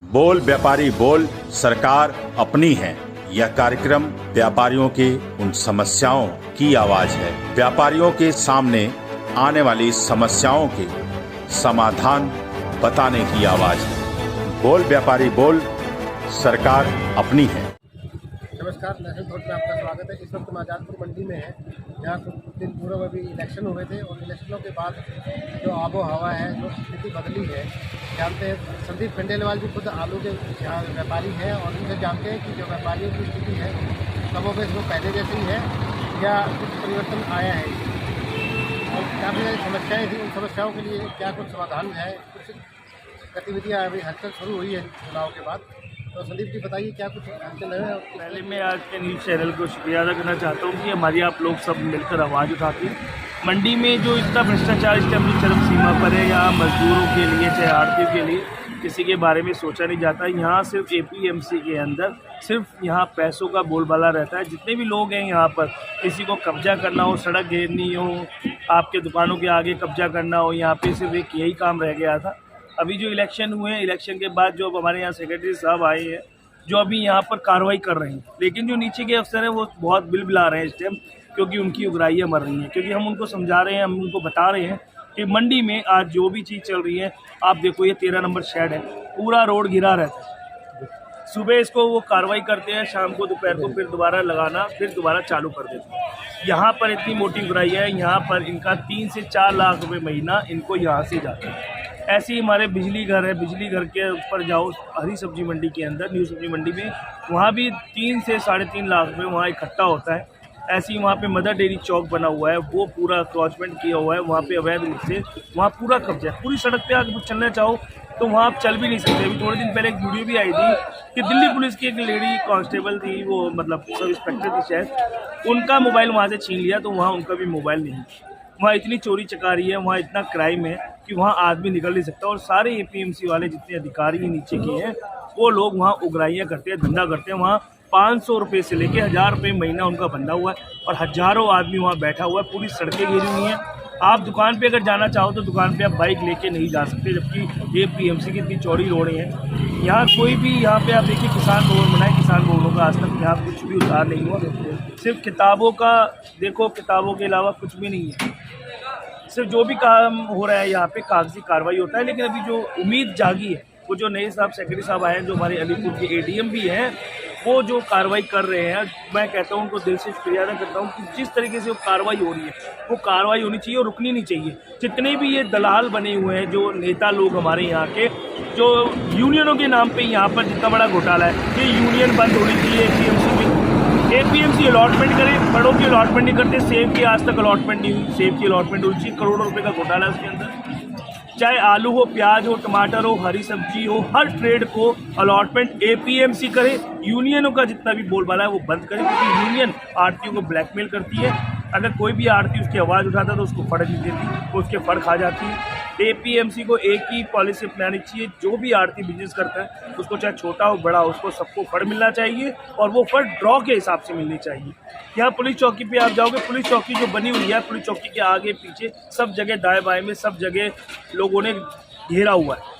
बोल व्यापारी बोल, सरकार अपनी है। यह कार्यक्रम व्यापारियों के उन समस्याओं की आवाज है। व्यापारियों के सामने आने वाली समस्याओं के समाधान बताने की आवाज है। बोल व्यापारी बोल, सरकार अपनी है। नमस्कार, नेशनल थॉट में आपका स्वागत है। इस वक्त हम आज़ादपुर मंडी में है, जहाँ कुछ दिन पूर्व अभी इलेक्शन हुए थे और इलेक्शनों के बाद जो आबो हवा है, जो स्थिति बदली है, जानते हैं। संदीप खंडेलवाल जी खुद आलू के यहाँ व्यापारी हैं और उनसे जानते हैं कि जो व्यापारियों की स्थिति है कमोबेश वो पहले जैसे ही है या कुछ परिवर्तन आया है, और काफ़ी सारी समस्याएँ थी। उन समस्याओं के लिए क्या कुछ समाधान है, कुछ गतिविधियाँ अभी हलचल शुरू हुई है चुनाव के बाद। तो संदीप जी बताइए क्या कुछ हलचल है। पहले मैं आज के न्यूज़ चैनल को शुक्रिया अदा करना चाहता हूँ कि हमारी आप लोग सब मिलकर आवाज़ उठाते हैं। मंडी में जो इतना भ्रष्टाचार इस टाइम चरम सीमा पर है, यहाँ मजदूरों के लिए चाहे आड़तियों के लिए किसी के बारे में सोचा नहीं जाता। यहाँ सिर्फ एपीएमसी के अंदर सिर्फ यहाँ पैसों का बोलबाला रहता है। जितने भी लोग हैं यहाँ पर, किसी को कब्जा करना हो, सड़क घेरनी हो, आपके दुकानों के आगे कब्जा करना हो, यहाँ पे सिर्फ एक यही काम रह गया था। अभी जो इलेक्शन हुए हैं, इलेक्शन के बाद जो हमारे यहाँ सेक्रेटरी साहब आए हैं, जो अभी यहाँ पर कार्रवाई कर रहे हैं, लेकिन जो नीचे के अफसर हैं वो बहुत बिलबिला रहे हैं इस टाइम, क्योंकि उनकी उगराइयाँ मर रही हैं। क्योंकि हम उनको समझा रहे हैं, हम उनको बता रहे हैं कि मंडी में आज जो भी चीज़ चल रही है, आप देखो ये 13 नंबर शेड है, पूरा रोड घिरा रहता है। सुबह इसको वो कार्रवाई करते हैं, शाम को दोपहर को फिर दोबारा लगाना, फिर दोबारा चालू कर देते हैं। यहाँ पर इतनी मोटी उगराई है, यहाँ पर इनका 3 से 4 लाख रुपए महीना इनको यहाँ से जाता है। ऐसे ही हमारे बिजली घर है, बिजली घर के ऊपर जाओ हरी सब्जी मंडी के अंदर, न्यू सब्जी मंडी में, वहाँ भी 3 से 3.5 लाख रुपये वहाँ इकट्ठा होता है। ऐसे ही वहाँ पे मदर डेयरी चौक बना हुआ है, वो पूरा क्रॉचमेंट किया हुआ है, वहाँ पे अवैध रूप से वहाँ पूरा कब्जा है। पूरी सड़क पे अगर चलना चाहो तो वहाँ आप चल भी नहीं सकते। अभी थोड़े दिन पहले एक वीडियो भी आई थी कि दिल्ली पुलिस की एक लेडी कांस्टेबल थी, वो मतलब सब इंस्पेक्टर थी शायद, उनका मोबाइल वहाँ से छीन लिया, तो वहाँ उनका भी मोबाइल नहीं। वहाँ इतनी चोरी चकारी है, वहाँ इतना क्राइम है कि वहाँ आदमी निकल नहीं सकता। और सारे एपीएमसी वाले जितने अधिकारी नीचे के हैं, वो लोग वहाँ उगराइयाँ करते हैं, धंधा करते हैं। वहाँ 500 रुपये से लेके 1000 रुपये महीना उनका बंधा हुआ है और हज़ारों आदमी वहाँ बैठा हुआ है। पूरी सड़कें घेरी हुई हैं। आप दुकान पे अगर जाना चाहो तो दुकान पे आप बाइक लेके नहीं जा सकते, जबकि एपीएमसी की इतनी चौड़ी रोडें हैं। यहाँ कोई भी, यहाँ पे आप देखिए किसान भवन बनाए, किसान भवनों का आज तक यहाँ कुछ भी उधार नहीं हुआ। सिर्फ किताबों का देखो, किताबों के अलावा कुछ भी नहीं है। सिर्फ जो भी काम हो रहा है यहाँ पे कागजी कार्रवाई होता है। लेकिन अभी जो उम्मीद जागी है, वो जो नए साहब सेक्रेटरी साहब आए हैं, जो हमारे अलीपुर के एडीएम भी हैं, वो जो कार्रवाई कर रहे हैं, मैं कहता हूँ उनको दिल से शुक्रिया अदा करता हूँ कि जिस तरीके से वो कार्रवाई हो रही है, वो कार्रवाई होनी चाहिए और रुकनी नहीं चाहिए। जितने भी ये दलाल बने हुए हैं, जो नेता लोग हमारे यहाँ के, जो यूनियनों के नाम पे यहाँ पर जितना बड़ा घोटाला है, ये यूनियन बंद होनी चाहिए। एपीएमसी में एपीएमसी अलॉटमेंट करे, बड़ों की अलॉटमेंट नहीं करते। सेब की आज तक अलॉटमेंट नहीं हुई, सेब की अलॉटमेंट होनी चाहिए। करोड़ों रुपए का घोटाला है उसके अंदर। चाहे आलू हो, प्याज हो, टमाटर हो, हरी सब्जी हो, हर ट्रेड को अलॉटमेंट एपीएमसी करे। यूनियनों का जितना भी बोलबाला है वो बंद करे, क्योंकि यूनियन आड़तियों को ब्लैकमेल करती है। अगर कोई भी आड़ती उसकी आवाज़ उठाता है तो उसको फड़ नहीं देती, वो उसके फड़ खा जाती है। एपीएमसी को एक ही पॉलिसी अपनानी चाहिए, जो भी आड़ती बिजनेस करता है उसको, चाहे छोटा हो बड़ा हो, उसको सबको फड़ मिलना चाहिए और वो फड़ ड्रॉ के हिसाब से मिलनी चाहिए। यहाँ पुलिस चौकी पे आप जाओगे, पुलिस चौकी जो बनी हुई है, पुलिस चौकी के आगे पीछे सब जगह दाएं बाएं में सब जगह लोगों ने घेरा हुआ है।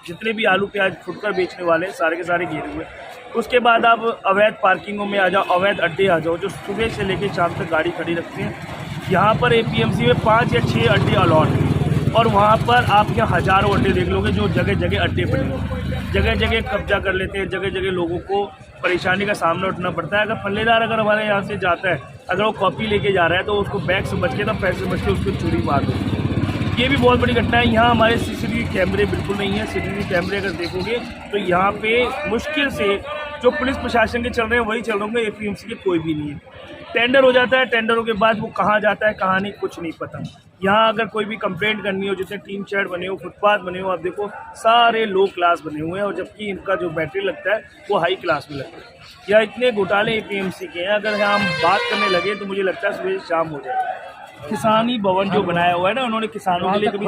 जितने भी आलू प्याज फुटकर बेचने वाले हैं, सारे के सारे घेरे हुए। उसके बाद आप अवैध पार्किंगों में आ जाओ, अवैध अड्डे आ जाओ, जो सुबह से लेकर शाम तक गाड़ी खड़ी रखते हैं। यहाँ पर एपीएमसी में 5 या 6 अड्डे अलॉट हैं और वहाँ पर आप यहाँ हज़ारों अड्डे देख लोगे, जो जगह जगह अड्डे बने, जगह जगह कब्जा कर लेते हैं। जगह जगह लोगों को परेशानी का सामना उठना पड़ता है। अगर पल्लेदार अगर हमारे यहाँ से जाता है, अगर वो कॉपी लेके जा रहा है, तो उसको बैग से बच के, तो पैसे बच के उसको चोरी मार दो। ये भी बहुत बड़ी घटना है। यहाँ हमारे सीसीटीवी कैमरे बिल्कुल नहीं है। सीसीटीवी कैमरे अगर देखोगे तो यहाँ पे मुश्किल से जो पुलिस प्रशासन के चल रहे हैं वही चल रहे होंगे, एपीएमसी के कोई भी नहीं है। टेंडर हो जाता है, टेंडरों के बाद वो कहाँ जाता है कहाँ नहीं, कुछ नहीं पता। यहाँ अगर कोई भी कंप्लेंट करनी हो, जितने टीन शेड बने हो, फुटपाथ बने हो, आप देखो सारे लो क्लास बने हुए हैं, और जबकि इनका जो बैटरी लगता है वो हाई क्लास में लगता है। यहाँ इतने घोटाले एपीएमसी के हैं, अगर हम बात करने लगे तो मुझे लगता है सुबह शाम हो जाएगा। किसानी भवन जो बनाया हुआ है ना, उन्होंने किसानों के लिए कभी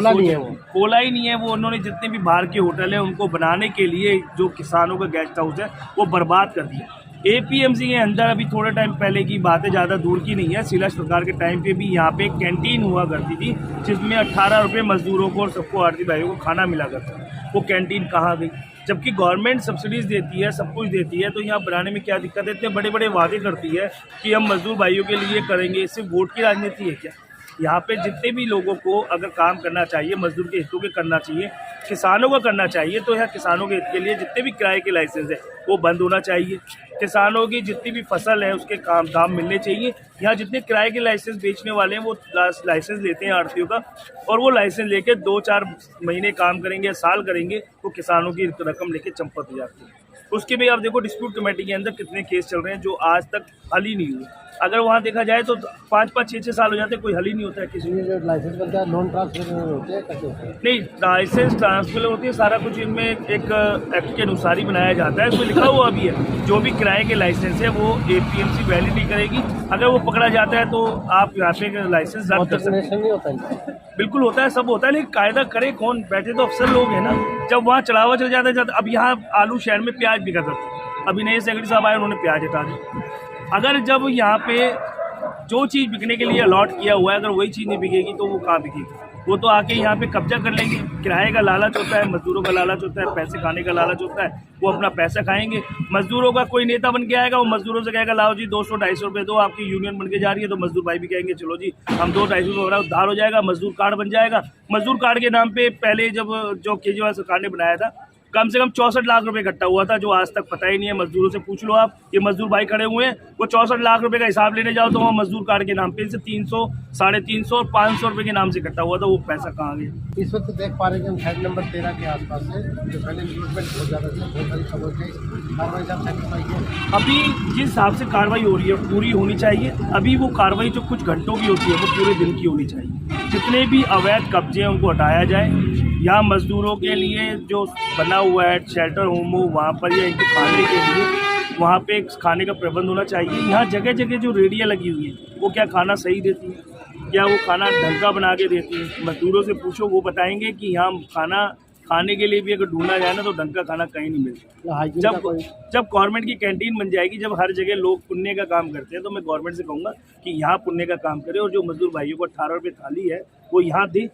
खोला ही नहीं है। वो उन्होंने जितने भी बाहर के होटल है उनको बनाने के लिए जो किसानों का गेस्ट हाउस है वो बर्बाद कर दिया। एपीएमसी के अंदर अभी थोड़े टाइम पहले की बातें ज़्यादा दूर की नहीं है, शीला सरकार के टाइम पे भी यहाँ पे कैंटीन हुआ करती थी, जिसमें 18 रुपये मजदूरों को और सबको आड़ती भाइयों को खाना मिला करता। वो कैंटीन कहाँ गई? जबकि गवर्नमेंट सब्सिडीज़ देती है, सब कुछ देती है, तो यहाँ बनाने में क्या दिक्कत है? इतने बड़े बड़े वादे करती है कि हम मजदूर भाइयों के लिए करेंगे। सिर्फ वोट की राजनीति है क्या? यहाँ पे जितने भी लोगों को अगर काम करना चाहिए, मजदूर के हितों के करना चाहिए, किसानों का करना चाहिए, तो यहाँ किसानों के हित के लिए जितने भी किराए के लाइसेंस है वो बंद होना चाहिए। किसानों की जितनी भी फसल है उसके दाम मिलने चाहिए। यहाँ जितने किराए के लाइसेंस बेचने वाले हैं वो लाइसेंस लेते हैं आड़तियों का, और वो लाइसेंस लेके 2-4 महीने काम करेंगे, साल करेंगे, वो किसानों की रकम लेके चंपत हो जाती है। उसके भी आप देखो डिस्प्यूट कमेटी के अंदर कितने केस चल रहे हैं जो आज तक हल ही नहीं हुए। अगर वहाँ देखा जाए तो 5-5, 6-6 साल हो जाते हैं, कोई हल ही नहीं होता है किसी में। जो लाइसेंस बनता है नॉन ट्रांसफर होते हैं, कैसे होते हैं? नहीं, लाइसेंस ट्रांसफर होती है, सारा कुछ इनमें एक एक्ट के अनुसार ही बनाया जाता है। इसमें लिखा हुआ भी है जो भी किराए के लाइसेंस है वो APMC वैलिड नहीं करेगी। अगर वो पकड़ा जाता है तो आप यहाँ पे लाइसेंस रद्द कर सकते हैं। नहीं होता है? बिल्कुल होता है, सब होता है, लेकिन कायदा करे कौन? बैठे तो अफसर लोग हैं ना। जब वहाँ चढ़ावा चल जाता है, अब यहाँ आलू शहर में प्याज बिका था, अभी नए सेक्रेटरी साहब आए, उन्होंने प्याज हटा दी। अगर जब यहाँ पे जो चीज़ बिकने के लिए अलॉट किया हुआ है, अगर वही चीज़ नहीं बिकेगी तो वो कहाँ बिकेगी? वो तो आके यहाँ पे कब्जा कर लेंगे। किराए का लालच होता है, मजदूरों का लालच होता है, पैसे खाने का लालच होता है, वो अपना पैसा खाएंगे। मजदूरों का कोई नेता बन के आएगा, वो मजदूरों से कहेगा लाओ जी 200-250 रुपये दो, आपकी यूनियन बन के जा रही है, तो मजदूर भाई भी कहेंगे चलो जी हम 200-250 रुपये उधार हो जाएगा, मजदूर कार्ड बन जाएगा। मजदूर कार्ड के नाम पे पहले जब जो केजरीवाल सरकार ने बनाया था, कम से कम 64 लाख रुपए इकट्ठा हुआ था, जो आज तक पता ही नहीं है। मजदूरों से पूछ लो आप, ये मजदूर भाई खड़े हुए हैं, वो 64 लाख रुपए का हिसाब लेने जाओ तो वहाँ मजदूर कार्ड के नाम पे से 300, 350 और 500 रुपए के नाम से इकट्ठा हुआ था, वो पैसा कहाँ गया? इस वक्त देख पा रहे हैं कि हम साइड नंबर 13 के आसपास से, जो पहले रिक्रूटमेंट बहुत ज़्यादा थी, बहुत सारी खबर थे, कार्रवाई साहब सेटिस्फाई किया। अभी जिस हिसाब से कार्रवाई हो रही है पूरी होनी चाहिए। अभी वो कार्रवाई जो कुछ घंटों की होती है वो पूरे दिन की होनी चाहिए। जितने भी अवैध कब्जे हैं उनको हटाया जाए। यहाँ मजदूरों के लिए जो बना हुआ है शेल्टर होम हो, वहाँ पर या इनके खाने के लिए वहाँ पे खाने का प्रबंध होना चाहिए। यहाँ जगह जगह जो रेडियाँ लगी हुई है वो क्या खाना सही देती है? क्या वो खाना ढंग का बना के देती है? मजदूरों से पूछो, वो बताएंगे कि यहाँ खाना खाने के लिए भी अगर ढूंढा जाए ना तो ढंग का खाना कहीं नहीं मिलता। जब गवर्नमेंट की कैंटीन बन जाएगी, जब हर जगह लोग पुण्य का काम करते हैं, तो मैं गवर्नमेंट से कहूँगा कि यहाँ पुण्य का काम करे, और जो मजदूर भाइयों को 18 रुपये थाली है वो यहाँ दे।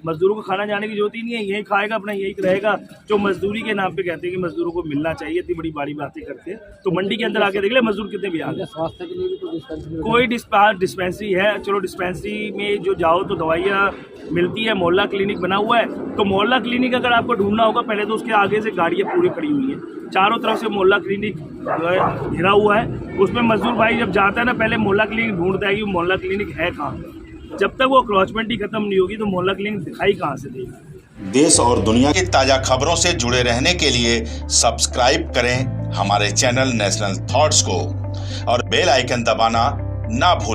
मजदूरों को खाना जाने की जरूरत ही नहीं है, यही खाएगा, अपना यही रहेगा। जो मजदूरी के नाम पे कहते हैं कि मजदूरों को मिलना चाहिए, इतनी बड़ी बड़ी बातें करते हैं, तो मंडी के अंदर आके देख ले मजदूर कितने भी आ गए। स्वास्थ्य के लिए भी कोई डिस्पेंसरी है, चलो डिस्पेंसरी में जो जाओ तो दवाइयाँ मिलती है। मोहल्ला क्लिनिक बना हुआ है, तो मोहल्ला क्लिनिक अगर आपको ढूंढना होगा, पहले तो उसके आगे से गाड़ियाँ पूरी खड़ी हुई हैं, चारों तरफ से मोहल्ला क्लिनिक घिरा हुआ है। उसमें मजदूर भाई जब जाता है ना, पहले मोहल्ला क्लिनिक ढूंढता है कि मोहल्ला क्लिनिक है कहाँ। जब तक वो अक्रॉचमेंट ही खत्म नहीं होगी तो मोहल्ला क्लिनिक दिखाई कहाँ से देगा? देश और दुनिया की ताजा खबरों से जुड़े रहने के लिए सब्सक्राइब करें हमारे चैनल नेशनल थॉट्स को, और बेल आइकन दबाना ना भूलें।